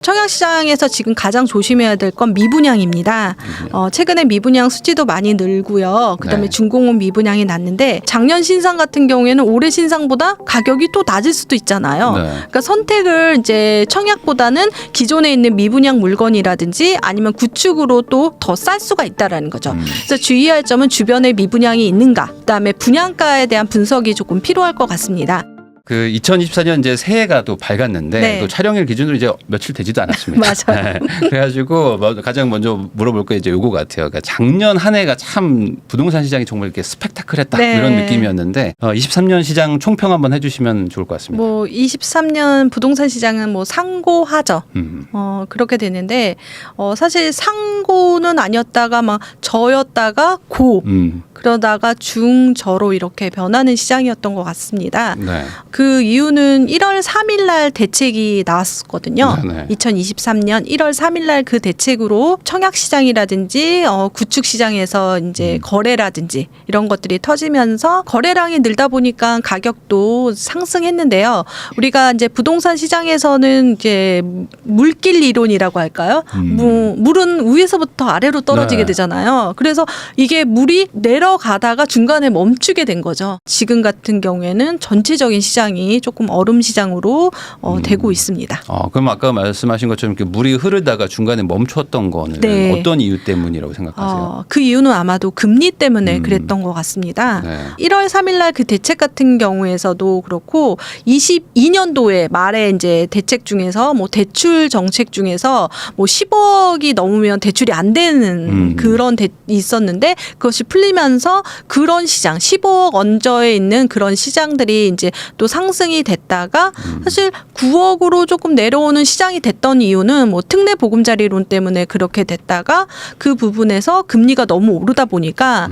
청약시장에서 지금 가장 조심해야 될 건 미분양입니다. 최근에 미분양 수지도 많이 늘고요. 그다음에 네. 준공업 미분양이 났는데 작년 신상 같은 경우에는 올해 신상보다 가격이 또 낮을 수도 있잖아요. 네. 그러니까 선택을 이제 청약보다는 기존에 있는 미분양 물건이라든지 아니면 구축으로 또 더 쌀 수가 있다라는 거죠. 그래서 주의할 점은 주변에 미분양이 있는가, 그다음에 분양가에 대한 분석이 조금 필요할 것 같습니다. 그 2024년 이제 새해가 또 밝았는데 네. 또 촬영일 기준으로 이제 며칠 되지도 않았습니다. 맞아요. 네. 그래가지고 가장 먼저 물어볼 거 이제 요거 같아요. 그러니까 작년 한 해가 참 부동산 시장이 정말 이렇게 스펙타클했다 네. 이런 느낌이었는데 23년 시장 총평 한번 해주시면 좋을 것 같습니다. 뭐 23년 부동산 시장은 뭐 상고하죠. 그렇게 되는데 사실 상고는 아니었다가 막 저였다가 고 그러다가 중저로 이렇게 변하는 시장이었던 것 같습니다. 네. 그 이유는 1월 3일 날 대책이 나왔었거든요. 네네. 2023년 1월 3일 날 그 대책으로 청약 시장이라든지 구축 시장에서 이제 거래라든지 이런 것들이 터지면서 거래량이 늘다 보니까 가격도 상승했는데요. 우리가 이제 부동산 시장에서는 이제 물길 이론이라고 할까요? 물은 위에서부터 아래로 떨어지게 네. 되잖아요. 그래서 이게 물이 내려가다가 중간에 멈추게 된 거죠. 지금 같은 경우에는 전체적인 시장이 조금 얼음 시장으로 되고 있습니다. 그럼 아까 말씀하신 것처럼 이렇게 물이 흐르다가 중간에 멈췄던 거는 네. 어떤 이유 때문이라고 생각하세요? 그 이유는 아마도 금리 때문에 그랬던 것 같습니다. 네. 1월 3일 날 그 대책 같은 경우에서도 그렇고 22년도에 말에 이제 대책 중에서 뭐 대출 정책 중에서 뭐 10억이 넘으면 대출이 안 되는 그런 있었는데 그것이 풀리면서 그런 시장 15억 언저에 있는 그런 시장들이 이제 또 상승이 됐다가 사실 9억으로 조금 내려오는 시장이 됐던 이유는 뭐 특례 보금자리론 때문에 그렇게 됐다가 그 부분에서 금리가 너무 오르다 보니까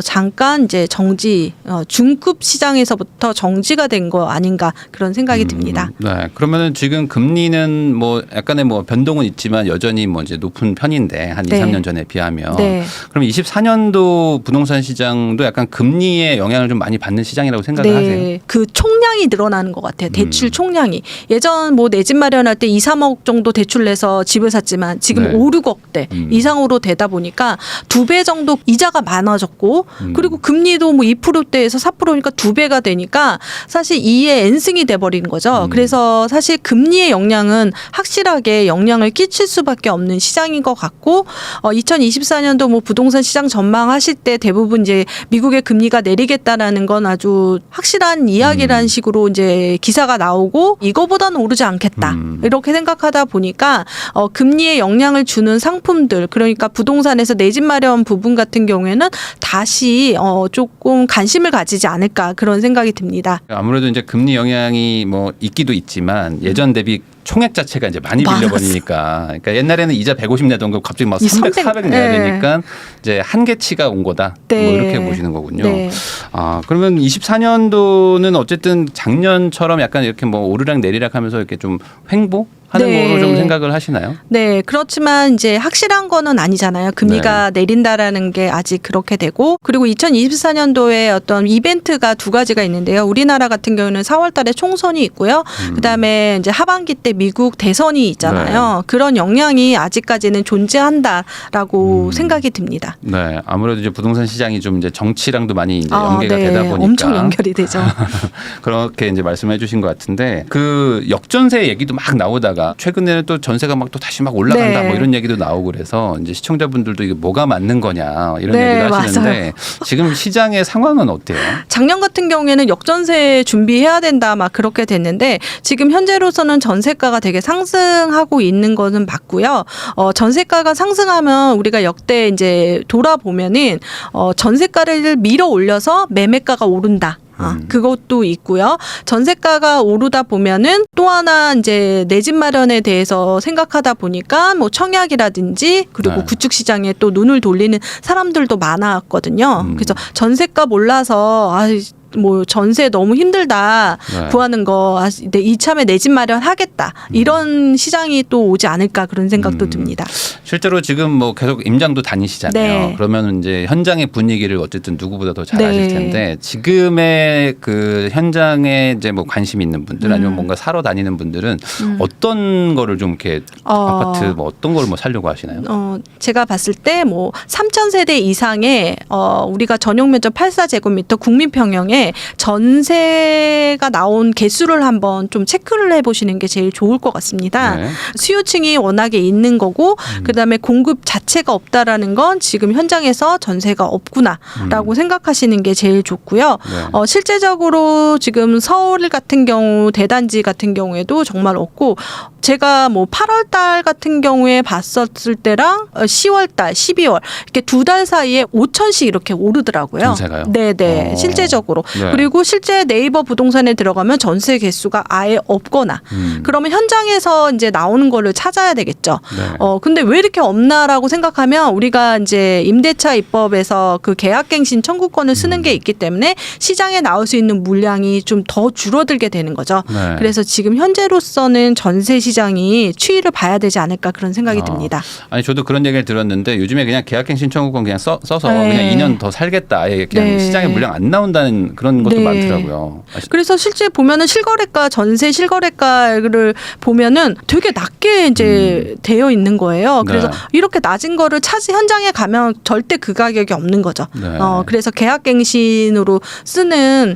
잠깐 이제 정지 중급 시장에서부터 정지가 된 거 아닌가 그런 생각이 듭니다. 네. 그러면은 지금 금리는 뭐 약간의 뭐 변동은 있지만 여전히 뭐 이제 높은 편인데 한 네. 2, 3년 전에 비하면 네. 그럼 24년도 부동산 시장도 약간 금리의 영향을 좀 많이 받는 시장이라고 생각을 하세요? 그 총량이 늘어나는 것 같아요. 대출 총량이. 예전 뭐 내 집 마련할 때 2, 3억 정도 대출 내서 집을 샀지만 지금 네. 5, 6억대 이상으로 되다 보니까 2배 정도 이자가 많아졌고 그리고 금리도 뭐 2%대에서 4%니까 2배가 되니까 사실 이에 N승이 돼버린 거죠. 그래서 사실 금리의 영향은 확실하게 영향을 끼칠 수밖에 없는 시장인 것 같고 2024년도 뭐 부동산 시장 전망하실 때 대부분 이제 미국의 금리가 내리겠다라는 건 아주 확실한 이야기라는 식으로 이제 기사가 나오고 이거보다는 오르지 않겠다 이렇게 생각하다 보니까 금리에 영향을 주는 상품들 그러니까 부동산에서 내 집 마련 부분 같은 경우에는 다시 조금 관심을 가지지 않을까 그런 생각이 듭니다. 아무래도 이제 금리 영향이 뭐 있기도 있지만 예전 대비 총액 자체가 이제 많이 빌려버리니까 그러니까 옛날에는 이자 150 내던 거 갑자기 막 300, 400 내야 네. 되니까 이제 한계치가 온 거다. 네. 뭐 이렇게 보시는 거군요. 네. 그러면 24년도는 어쨌든 작년처럼 약간 이렇게 뭐 오르락 내리락 하면서 이렇게 좀 횡보 하는 네. 거로 좀 생각을 하시나요? 네, 그렇지만 이제 확실한 거는 아니잖아요. 금리가 내린다라는 게 아직 그렇게 되고 그리고 2024년도에 어떤 이벤트가 두 가지가 있는데요. 우리나라 같은 경우는 4월 달에 총선이 있고요. 그다음에 이제 하반기 때 미국 대선이 있잖아요. 네. 그런 영향이 아직까지는 존재한다라고 생각이 듭니다. 네, 아무래도 이제 부동산 시장이 좀 이제 정치랑도 많이 이제 연계가 네, 되다 보니까 엄청 연결이 되죠. 그렇게 이제 말씀해 주신 것 같은데 그 역전세 얘기도 막 나오다가 최근에는 또 전세가 막 또 다시 막 올라간다 네. 뭐 이런 얘기도 나오고 그래서 이제 시청자분들도 이게 뭐가 맞는 거냐 이런 네, 얘기를 하시는데 맞아요. 지금 시장의 상황은 어때요? 작년 같은 경우에는 역전세 준비해야 된다 막 그렇게 됐는데 지금 현재로서는 전세가가 되게 상승하고 있는 거는 맞고요. 전세가가 상승하면 우리가 역대 이제 돌아보면은 전세가를 밀어 올려서 매매가가 오른다. 그것도 있고요. 전세가가 오르다 보면은 또 하나 이제 내 집 마련에 대해서 생각하다 보니까 뭐 청약이라든지 그리고 네. 구축 시장에 또 눈을 돌리는 사람들도 많았거든요. 그래서 전세가 몰라서 뭐 전세 너무 힘들다 네. 구하는 거 이참에 내 집 마련 하겠다 이런 시장이 또 오지 않을까 그런 생각도 듭니다. 실제로 지금 뭐 계속 임장도 다니시잖아요. 네. 그러면 이제 현장의 분위기를 어쨌든 누구보다 더 잘 네. 아실 텐데 지금의 그 현장에 이제 뭐 관심이 있는 분들 아니면 뭔가 사러 다니는 분들은 어떤 거를 좀 이렇게 아파트 뭐 어떤 걸 뭐 살려고 하시나요? 제가 봤을 때 뭐 3,000세대 이상의 우리가 전용 면적 84제곱미터 국민평형에 전세가 나온 개수를 한번 좀 체크를 해보시는 게 제일 좋을 것 같습니다. 네. 수요층이 워낙에 있는 거고 그다음에 공급 자체가 없다라는 건 지금 현장에서 전세가 없구나라고 생각하시는 게 제일 좋고요. 네. 실제적으로 지금 서울 같은 경우 대단지 같은 경우에도 정말 없고 제가 뭐 8월 달 같은 경우에 봤었을 때랑 10월 달, 12월 이렇게 두 달 사이에 5천씩 이렇게 오르더라고요. 전세가요? 네네. 실제적으로. 네. 그리고 실제 네이버 부동산에 들어가면 전세 개수가 아예 없거나 그러면 현장에서 이제 나오는 거를 찾아야 되겠죠. 네. 근데 왜 이렇게 없나라고 생각하면 우리가 이제 임대차 입법에서 그 계약갱신 청구권을 쓰는 게 있기 때문에 시장에 나올 수 있는 물량이 좀 더 줄어들게 되는 거죠. 네. 그래서 지금 현재로서는 전세 시장이 추이를 봐야 되지 않을까 그런 생각이 듭니다. 아니 저도 그런 얘기를 들었는데 요즘에 그냥 계약갱신 청구권 그냥 써서 네. 그냥 2년 더 살겠다. 아예 그냥 네. 시장에 물량 안 나온다는 그런 것도 네. 많더라고요. 그래서 실제 보면은 실거래가 전세 실거래가를 보면은 되게 낮게 이제 되어 있는 거예요. 그래서 네. 이렇게 낮은 거를 현장에 가면 절대 그 가격이 없는 거죠. 네. 그래서 계약갱신으로 쓰는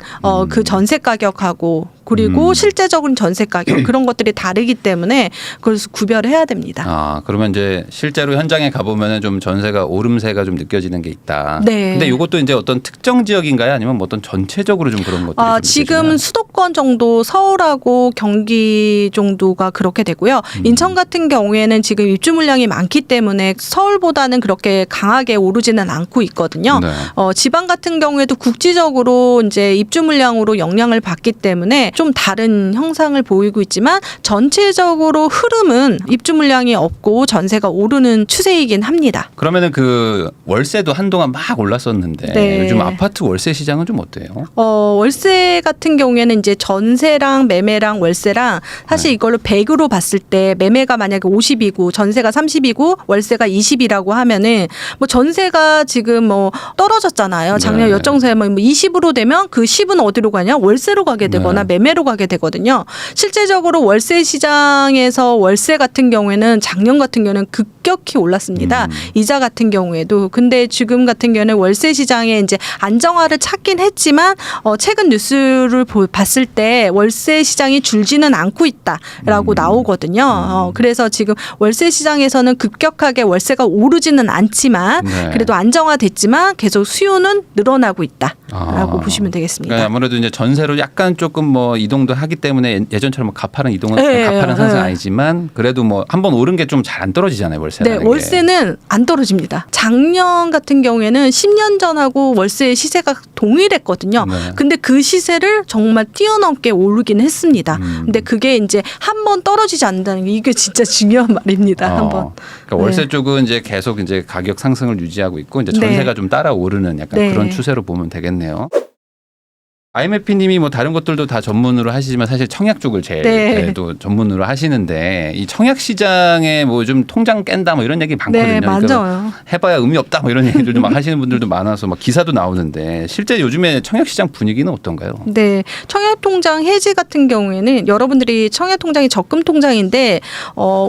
그 전세 가격하고 그리고 실제적인 전세 가격 그런 것들이 다르기 때문에 그래서 구별해야 됩니다. 아, 그러면 이제 실제로 현장에 가보면은 좀 전세가 오름세가 좀 느껴지는 게 있다. 네. 근데 이것도 이제 어떤 특정 지역인가요? 아니면 뭐 어떤 전체적으로 좀 그런 것들이 좀 지금 느껴지나요? 수도권 정도 서울하고 경기 정도가 그렇게 되고요. 인천 같은 경우에는 지금 입주 물량이 많기 때문에 서울보다는 그렇게 강하게 오르지는 않고 있거든요. 네. 지방 같은 경우에도 국지적으로 이제 입주 물량으로 영향을 받기 때문에 좀 다른 형상을 보이고 있지만 전체적으로 흐름은 입주 물량이 없고 전세가 오르는 추세이긴 합니다. 그러면은 그 월세도 한동안 막 올랐었는데 네. 요즘 아파트 월세 시장은 좀 어때요? 월세 같은 경우에는 이제 전세랑 매매랑 월세랑 사실 이걸로 100으로 봤을 때 매매가 만약에 50이고 전세가 30이고 월세가 20이라고 하면은 뭐 전세가 지금 뭐 떨어졌잖아요. 작년 네. 여정세 뭐 20으로 되면 그 10은 어디로 가냐? 월세로 가게 되거나 네. 매매로 가게 되거든요. 실제적으로 월세 시장에서 월세 같은 경우에는 작년 같은 경우는 급격히 올랐습니다. 이자 같은 경우에도. 근데 지금 같은 경우는 월세 시장에 이제 안정화를 찾긴 했지만 최근 뉴스를 봤을 때 월세 시장이 줄지는 않고 있다라고 나오거든요. 그래서 지금 월세 시장에서는 급격하게 월세가 오르지는 않지만 네. 그래도 안정화됐지만 계속 수요는 늘어나고 있다라고 보시면 되겠습니다. 그러니까 아무래도 이제 전세로 약간 조금 뭐 이동도 하기 때문에 예전처럼 뭐 가파른 이동은 네, 가파른 상승 네. 아니지만 그래도 뭐 한번 오른 게 좀 잘 안 떨어지잖아요, 월세라는 네, 게. 월세는 안 떨어집니다. 작년 같은 경우에는 10년 전하고 월세 시세가 동일했거든요. 네. 근데 그 시세를 정말 뛰어넘게 오르긴 했습니다. 근데 그게 이제 한 번 떨어지지 않는다는 게 이게 진짜 중요한 말입니다. 한번. 그러니까 월세 네. 쪽은 이제 계속 이제 가격 상승을 유지하고 있고 이제 전세가 네. 좀 따라 오르는 약간 네. 그런 추세로 보면 되겠네요. IMF님이 뭐 다른 것들도 다 전문으로 하시지만 사실 청약 쪽을 제일 네. 또 전문으로 하시는데 이 청약 시장에 뭐 좀 통장 깬다 뭐 이런 얘기 많거든요. 네, 그러니까 맞아요. 해봐야 의미 없다 뭐 이런 얘기들도 막 하시는 분들도 많아서 막 기사도 나오는데 실제 요즘에 청약 시장 분위기는 어떤가요? 네, 청약통장 해지 같은 경우에는 여러분들이 청약통장이 적금통장인데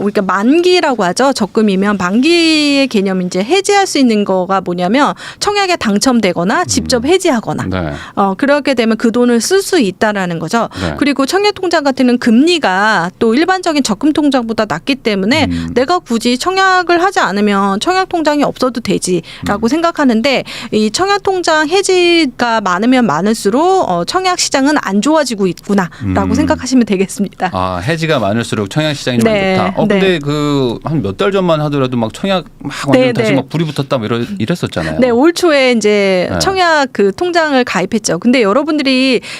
우리가 만기라고 하죠. 적금이면 만기의 개념이 이제 해지할 수 있는 거가 뭐냐면 청약에 당첨되거나 직접 해지하거나 네. 그렇게 되면 그 돈을 쓸 수 있다라는 거죠. 네. 그리고 청약통장 같은 경우는 금리가 또 일반적인 적금통장보다 낮기 때문에 내가 굳이 청약을 하지 않으면 청약통장이 없어도 되지라고 생각하는데 이 청약통장 해지가 많으면 많을수록 청약 시장은 안 좋아지고 있구나라고 생각하시면 되겠습니다. 아, 해지가 많을수록 청약 시장이 좀 네, 안 좋다. 네. 근데 그 한 몇 달 전만 하더라도 막 청약 막 완전 네, 다시 네. 막 불이 붙었다 뭐 이랬었잖아요. 네, 올 초에 이제 네. 청약 그 통장을 가입했죠. 근데 여러분들이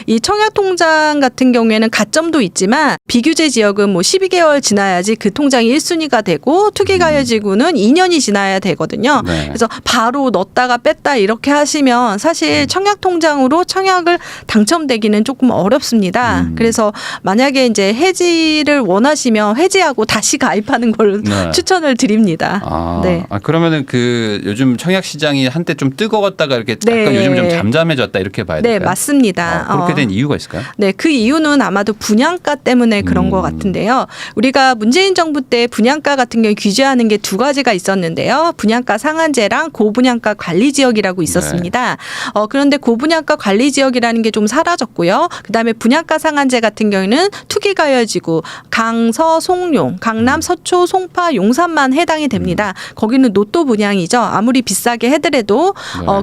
이 청약 통장 같은 경우에는 가점도 있지만 비규제 지역은 뭐 12개월 지나야지 그 통장이 1순위가 되고 투기가열지구는 2년이 지나야 되거든요. 네. 그래서 바로 넣었다가 뺐다 이렇게 하시면 사실 청약 통장으로 청약을 당첨되기는 조금 어렵습니다. 그래서 만약에 이제 해지를 원하시면 해지하고 다시 가입하는 걸 네. 추천을 드립니다. 네. 그러면은 그 요즘 청약 시장이 한때 좀 뜨거웠다가 이렇게 네. 약간 요즘 좀 잠잠해졌다 이렇게 봐야 네, 될까요? 맞습니다. 그렇게 된 이유가 있을까요? 네, 그 이유는 아마도 분양가 때문에 그런 것 같은데요. 우리가 문재인 정부 때 분양가 같은 경우 규제하는 게 두 가지가 있었는데요. 분양가 상한제랑 고분양가 관리 지역이라고 있었습니다. 그런데 고분양가 관리 지역이라는 게 좀 사라졌고요. 그다음에 분양가 상한제 같은 경우에는 투기가열지구 강서, 송룡, 강남, 서초, 송파, 용산만 해당이 됩니다. 거기는 노또 분양이죠. 아무리 비싸게 해더라도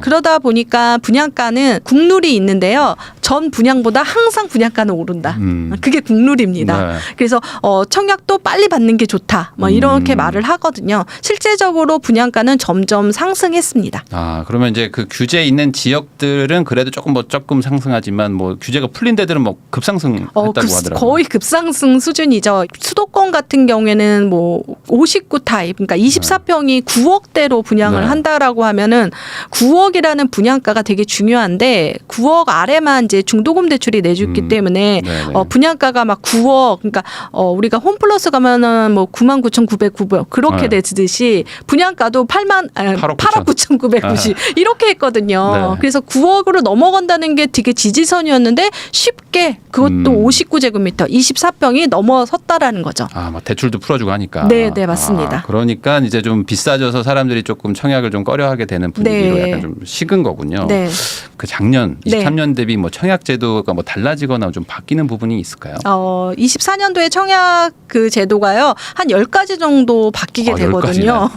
그러다 보니까 분양가는 국룰이 있는데요. 전 분양보다 항상 분양가는 오른다. 그게 국룰입니다. 네. 그래서 청약도 빨리 받는 게 좋다. 뭐 이렇게 말을 하거든요. 실제적으로 분양가는 점점 상승했습니다. 그러면 이제 그 규제 있는 지역들은 그래도 조금 상승하지만 뭐 규제가 풀린 데들은 뭐 급상승했다고 하더라고요. 거의 급상승 수준이죠. 수도권 같은 경우에는 뭐 59 타입, 그러니까 24평이 9억대로 분양을 네. 한다라고 하면은 9억이라는 분양가가 되게 중요한데 9억 아래만 이제 중도금 대출이 내줬기 때문에 분양가가 막 9억, 그러니까 우리가 홈플러스 가면은 뭐 99,990 그렇게 되듯이 분양가도 8억 9,990 이렇게 했거든요. 네. 그래서 9억으로 넘어간다는 게 되게 지지선이었는데 쉽게 그것도 59제곱미터 24평이 넘어섰다라는 거죠. 막 대출도 풀어주고 하니까. 네, 네, 맞습니다. 그러니까 이제 좀 비싸져서 사람들이 조금 청약을 좀 꺼려하게 되는 분위기로 네. 약간 좀 식은 거군요. 네. 그 작년 네. 23년 대비 뭐 청약 제도가 뭐 달라지거나 좀 바뀌는 부분이 있을까요? 24년도에 청약 그 제도가요 한 10가지 정도 바뀌게 되거든요.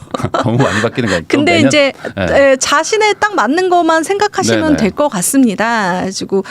너무 많이 바뀌는 거 같아요. 근데 이제 네. 자신에 딱 맞는 것만 생각하시면 될 것 같습니다. 그리고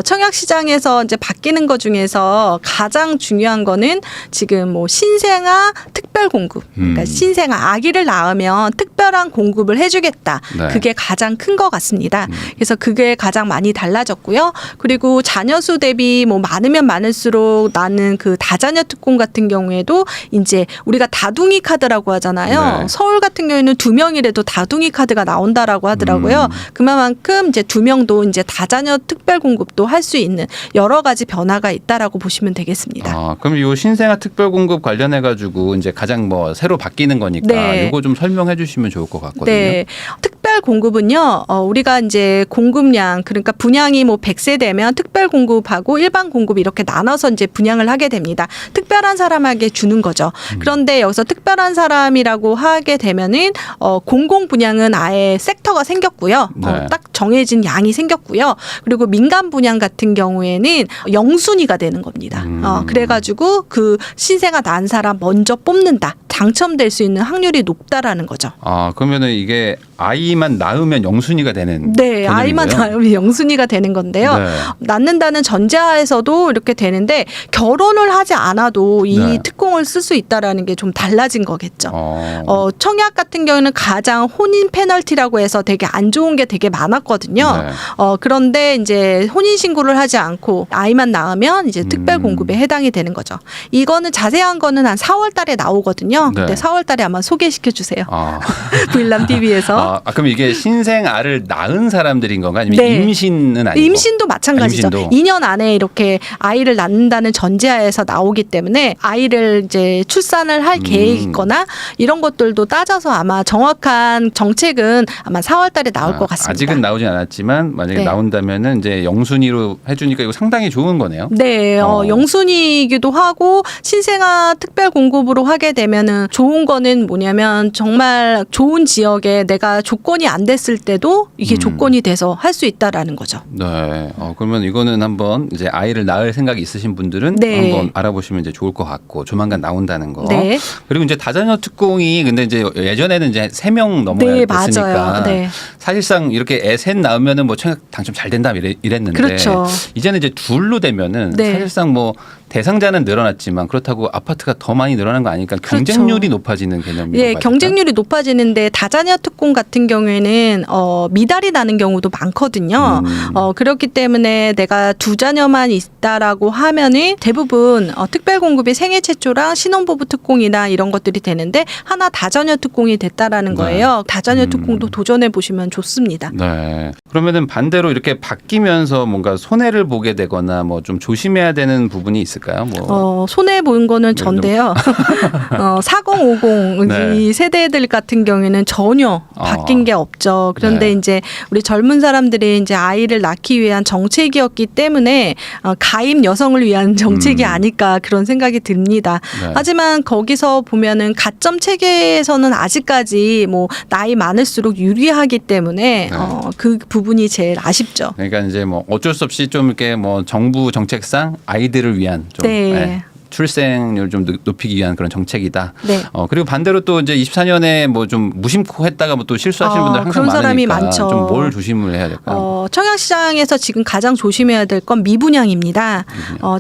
청약 시장에서 이제 바뀌는 것 중에서 가장 중요한 거는 지금 뭐 신생아 특별 공급, 그러니까 신생아 아기를 낳으면 특별한 공급을 해주겠다. 네. 그게 가장 큰 것 같습니다. 그래서 그게 가장 많이 달라졌고요. 그리고 자녀 수 대비 뭐 많으면 많을수록 나는 그 다자녀 특공 같은 경우에도 이제 우리가 다둥이 카드라고 하잖아요. 네. 서울 같은 경우에는 2명이라도 다둥이 카드가 나온다라고 하더라고요. 그만큼 이제 2명도 이제 다자녀 특별 공급도 할 수 있는 여러 가지 변화가 있다라고 보시면 되겠습니다. 그럼 이 신생아 특별 공급 관련해 가지고 이제 가장 뭐 새로 바뀌는 거니까 네. 이거 좀 설명해 주시면 좋을 것 같거든요. 네. 특별 공급은요, 우리가 이제 공급량, 그러니까 분양이 뭐 100세대면 특별 공급하고 일반 공급 이렇게 나눠서 이제 분양을 하게 됩니다. 특별한 사람에게 주는 거죠. 그런데 여기서 특별한 사람이라고 하게 되면은, 공공 분양은 아예 섹터가 생겼고요. 네. 딱 정해진 양이 생겼고요. 그리고 민간 분양 같은 경우에는 영순위가 되는 겁니다. 그래가지고 그 신생아 난 사람 먼저 뽑는다. 당첨될 수 있는 확률이 높다라는 거죠. 그러면은 이게 아이만 낳으면 영순위가 되는 네, 아이만 개념인가요? 낳으면 영순위가 되는 건데요. 네. 낳는다는 전제하에서도 이렇게 되는데 결혼을 하지 않아도 이 네. 특공을 쓸 수 있다라는 게 좀 달라진 거겠죠. 어. 청약 같은 경우는 가장 혼인 페널티라고 해서 되게 안 좋은 게 되게 많았거든요. 네. 그런데 이제 혼인 신고를 하지 않고 아이만 낳으면 이제 특별 공급에 해당이 되는 거죠. 이거는 자세한 거는 한 4월 달에 나오거든요. 네. 그때 4월 달에 아마 소개시켜 주세요. 아. 불남 TV에서. 그럼 이게 신생아를 낳은 사람들인 건가 아니면 네. 임신은 아니고? 임신도 마찬가지죠. 임신도. 2년 안에 이렇게 아이를 낳는다는 전제하에서 나오기 때문에 아이를 이제 출산을 할 계획이 있거나 이런 것들도 따져서 아마 정확한 정책은 아마 4월 달에 나올 것 같습니다. 아직은 나오진 않았지만 만약에 네. 나온다면은 이제 영순위로 해주니까 이거 상당히 좋은 거네요. 네, 영순위이기도 하고 신생아 특별 공급으로 하게 되면은 좋은 거는 뭐냐면 정말 좋은 지역에 내가 조건이 안 됐을 때도 이게 조건이 돼서 할 수 있다라는 거죠. 네. 그러면 이거는 한번 이제 아이를 낳을 생각이 있으신 분들은 네. 한번 알아보시면 이제 좋을 것 같고 조만간 나온다는 거. 네. 그리고 이제 다자녀 특공이 근데 이제 예전에는 이제 3명 넘어야 네, 됐으니까 맞아요. 네. 사실상 이렇게 애 셋 낳으면은 뭐 청약 당첨 잘 된다 이랬는데 그렇죠. 이제는 이제 둘로 되면은 네. 사실상 뭐 대상자는 늘어났지만 그렇다고 아파트가 더 많이 늘어난 거 아니니까 그렇죠. 경쟁률이 높아지는 개념이죠. 예, 경쟁률이 높아지는데 다자녀 특공 같은 경우에는 미달이 나는 경우도 많거든요. 그렇기 때문에 내가 2자녀만 있다라고 하면은 대부분 특별 공급이 생애 최초랑 신혼부부 특공이나 이런 것들이 되는데 하나 다자녀 특공이 됐다라는 거예요. 다자녀 특공도 도전해 보시면 좋습니다. 네. 그러면은 반대로 이렇게 바뀌면서 뭔가 손해를 보게 되거나 뭐 좀 조심해야 되는 부분이 있을까요? 뭐 손해 본 거는 전데요. 4050 네. 이 세대들 같은 경우에는 전혀 바뀐 게 없죠. 그런데 네. 이제 우리 젊은 사람들이 이제 아이를 낳기 위한 정책이었기 때문에 가임 여성을 위한 정책이 아닐까 그런 생각이 듭니다. 네. 하지만 거기서 보면은 가점 체계에서는 아직까지 뭐 나이 많을수록 유리하기 때문에 네. 그 부분이 제일 아쉽죠. 그러니까 이제 뭐 어쩔 수 없이 좀 이렇게 뭐 정부 정책상 아이들을 위한 좀 네. 출생률 좀 높이기 위한 그런 정책이다. 네. 그리고 반대로 또 이제 24년에 뭐 좀 무심코 했다가 뭐 또 실수하시는 분들 항상 그런 사람이 많으니까 많죠. 좀 뭘 조심을 해야 될까요? 청약시장에서 지금 가장 조심해야 될 건 미분양입니다.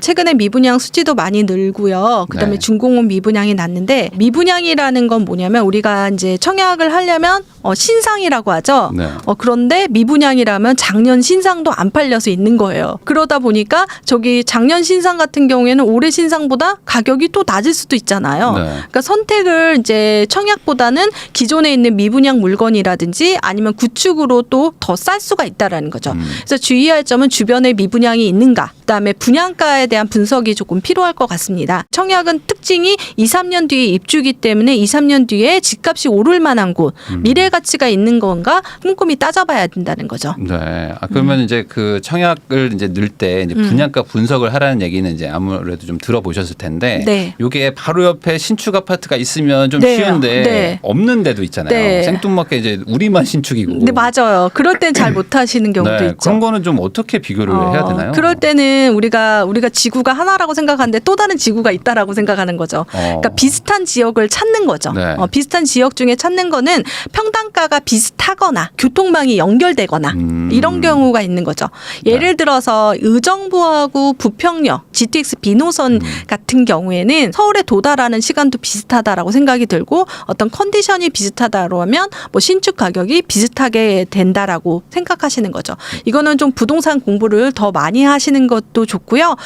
최근에 미분양 수치도 많이 늘고요. 그다음에 네. 중공업 미분양이 났는데 미분양이라는 건 뭐냐면 우리가 이제 청약을 하려면 신상이라고 하죠. 네. 그런데 미분양이라면 작년 신상도 안 팔려서 있는 거예요. 그러다 보니까 저기 작년 신상 같은 경우에는 올해 신상보다 가격이 또 낮을 수도 있잖아요. 네. 그러니까 선택을 이제 청약보다는 기존에 있는 미분양 물건이라든지 아니면 구축으로 또 더 쌀 수가 있다라는 거죠. 그래서 주의할 점은 주변에 미분양이 있는가, 그다음에 분양가에 대한 분석이 조금 필요할 것 같습니다. 청약은 특징이 2, 3년 뒤에 입주기 때문에 2, 3년 뒤에 집값이 오를 만한 곳, 미래 가치가 있는 건가 꼼꼼히 따져봐야 된다는 거죠. 네. 그러면 이제 그 청약을 이제 넣을 때 이제 분양가 분석을 하라는 얘기는 이제 아무래도 좀 들어보셨을 텐데, 네. 이게 바로 옆에 신축 아파트가 있으면 좀 네. 쉬운데 네. 없는 데도 있잖아요. 네. 생뚱맞게 이제 우리만 신축이고. 네, 맞아요. 그럴 땐 잘 못하시는 경우도 네. 있죠. 그런 거는 좀 어떻게 비교를 해야 되나요? 그럴 때는 우리가 지구가 하나라고 생각하는데 또 다른 지구가 있다라고 생각하는 거죠. 그러니까 비슷한 지역을 찾는 거죠. 네. 비슷한 지역 중에 찾는 거는 평당가가 비슷하거나 교통망이 연결되거나 이런 경우가 있는 거죠. 예를 들어서 의정부하고 부평역, GTX 비노선 같은 경우에는 서울에 도달하는 시간도 비슷하다라고 생각이 들고 어떤 컨디션이 비슷하다고 하면 뭐 신축 가격이 비슷하게 된다라고 생각하시는 거죠. 이거는 좀 부동산 공부를 더 많이 하시는 것도 좋고요.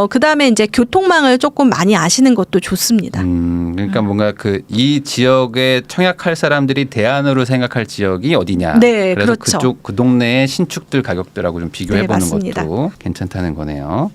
그다음에 이제 교통망을 조금 많이 아시는 것도 좋습니다. 그러니까 뭔가 이 지역에 청약할 사람들이 대안으로 생각할 지역이 어디냐. 네, 그래서 그렇죠. 그 동네의 신축들 가격들하고 좀 비교해 네, 보는 맞습니다. 것도 괜찮다는 거네요.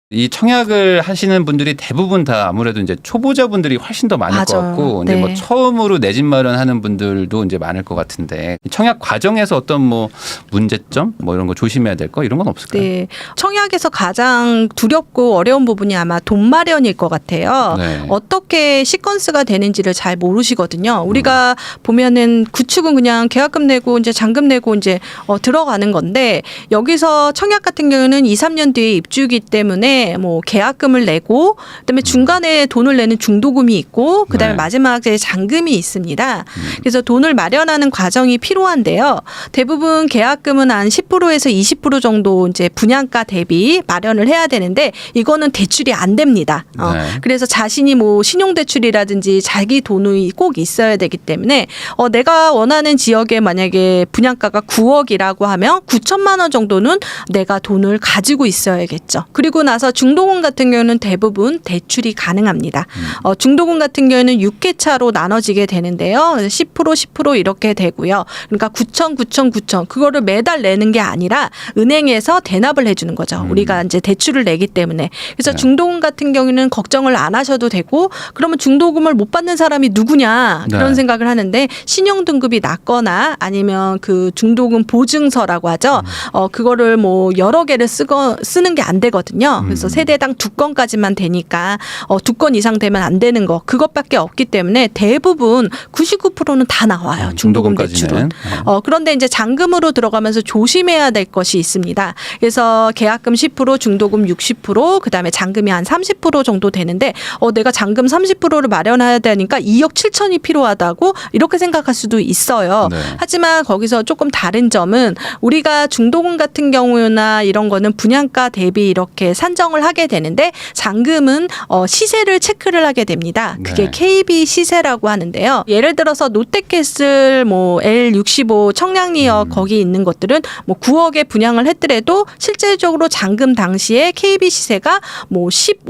이 청약을 하시는 분들이 대부분 다 아무래도 이제 초보자분들이 훨씬 더 많을 것 맞아요. 같고, 이제 네. 뭐 처음으로 내 집 마련하는 분들도 이제 많을 것 같은데, 이 청약 과정에서 어떤 뭐 문제점, 뭐 이런 거 조심해야 될 거 이런 건 없을까요? 네. 청약에서 가장 두렵고 어려운 부분이 아마 돈 마련일 것 같아요. 네. 어떻게 시퀀스가 되는지를 잘 모르시거든요. 우리가 보면은 구축은 그냥 계약금 내고 이제 잔금 내고 이제 들어가는 건데 여기서 청약 같은 경우는 2, 3년 뒤에 입주기 때문에 뭐 계약금을 내고 그다음에 중간에 돈을 내는 중도금이 있고 그다음에 네. 마지막에 잔금이 있습니다. 그래서 돈을 마련하는 과정이 필요한데요. 대부분 계약금은 한 10%에서 20% 정도 이제 분양가 대비 마련을 해야 되는데 이거는 대출이 안 됩니다. 네. 그래서 자신이 뭐 신용대출이라든지 자기 돈이 꼭 있어야 되기 때문에 내가 원하는 지역에 만약에 분양가가 9억이라고 하면 9천만 원 정도는 내가 돈을 가지고 있어야겠죠. 그리고 나서 중도금 같은 경우는 대부분 대출이 가능합니다. 중도금 같은 경우는 6회차로 나눠지게 되는데요. 10% 10% 이렇게 되고요. 그러니까 9천 그거를 매달 내는 게 아니라 은행에서 대납을 해주는 거죠. 우리가 이제 대출을 내기 때문에. 그래서 네. 중도금 같은 경우는 걱정을 안 하셔도 되고 그러면 중도금을 못 받는 사람이 누구냐 그런 네. 생각을 하는데 신용 등급이 낮거나 아니면 그 중도금 보증서라고 하죠. 그거를 뭐 여러 개를 쓰는 게 안 되거든요. 그래서 세대당 2건까지만 되니까 2건 이상 되면 안 되는 거 그것밖에 없기 때문에 대부분 99%는 다 나와요. 중도금 대출은. 그런데 이제 잔금으로 들어가면서 조심해야 될 것이 있습니다. 그래서 계약금 10%, 중도금 60%, 그다음에 잔금이 한 30% 정도 되는데 내가 잔금 30%를 마련해야 되니까 2억 7천이 필요하다고 이렇게 생각할 수도 있어요. 네. 하지만 거기서 조금 다른 점은 우리가 중도금 같은 경우나 이런 거는 분양가 대비 이렇게 산정 설정을 하게 되는데 잔금은 시세를 체크를 하게 됩니다. 그게 네. KB 시세라고 하는데요. 예를 들어서 롯데캐슬 뭐 L65 청량리역 거기 있는 것들은 뭐 9억에 분양을 했더라도 실제적으로 잔금 당시에 KB 시세가 뭐 15억,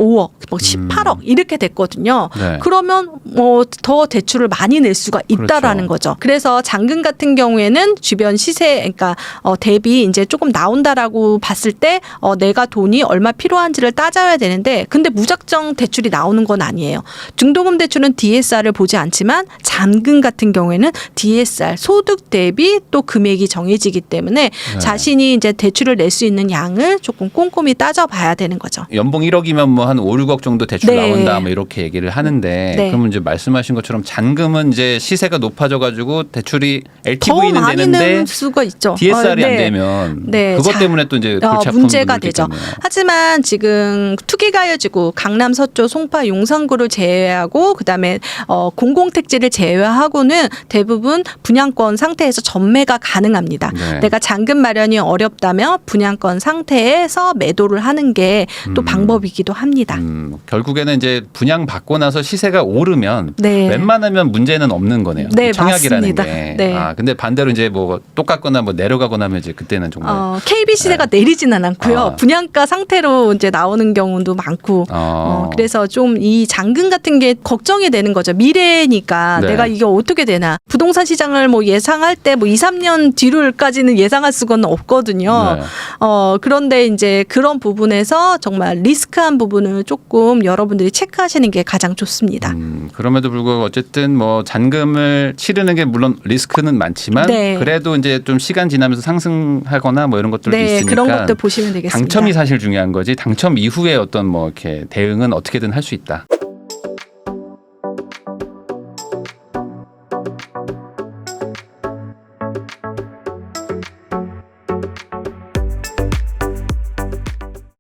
뭐 18억 이렇게 됐거든요. 네. 그러면 뭐 더 대출을 많이 낼 수가 있다라는 그렇죠. 거죠. 그래서 잔금 같은 경우에는 주변 시세, 그러니까 대비 이제 조금 나온다라고 봤을 때 내가 돈이 얼마 필요한지를 따져야 되는데, 근데 무작정 대출이 나오는 건 아니에요. 중도금 대출은 DSR을 보지 않지만 잔금 같은 경우에는 DSR 소득 대비 또 금액이 정해지기 때문에 네. 자신이 이제 대출을 낼 수 있는 양을 조금 꼼꼼히 따져봐야 되는 거죠. 연봉 1억이면 뭐 한 5, 6억 정도 대출 네. 나온다 뭐 이렇게 얘기를 하는데 네. 그러면 이제 말씀하신 것처럼 잔금은 이제 시세가 높아져 가지고 대출이 더 LTV는 많이 되는데 낼 수가 있죠. DSR이 안 네. 되면 네. 그것 때문에 또 이제 골치 아픈 문제가 부분도 되죠. 있겠네요. 하지만 지금 투기가요지구 강남 서초 송파 용산구를 제외하고 그다음에 공공택지를 제외하고는 대부분 분양권 상태에서 전매가 가능합니다. 네. 내가 잔금 마련이 어렵다면 분양권 상태에서 매도를 하는 게 또 방법이기도 합니다. 결국에는 이제 분양 받고 나서 시세가 오르면 네. 웬만하면 문제는 없는 거네요. 네, 청약이라는 맞습니다. 게. 네. 근데 반대로 이제 뭐 똑같거나 뭐 내려가거나 하면 이제 그때는 정말 KB시세가 내리지는 않고요. 분양가 상태로 이제 나오는 경우도 많고. 그래서 좀 이 잔금 같은 게 걱정이 되는 거죠. 미래니까 네. 내가 이게 어떻게 되나. 부동산 시장을 뭐 예상할 때 뭐 2, 3년 뒤로까지는 예상할 수가 없거든요. 네. 그런데 이제 그런 부분에서 정말 리스크한 부분을 조금 여러분들이 체크하시는 게 가장 좋습니다. 그럼에도 불구하고 어쨌든 뭐 잔금을 치르는 게 물론 리스크는 많지만 네. 그래도 이제 좀 시간 지나면서 상승하거나 뭐 이런 것들도 네, 있으니까 그런 것들 보시면 되겠습니다. 당첨이 사실 중요한 거지 당첨 이후에 어떤 뭐 이렇게 대응은 어떻게든 할 수 있다.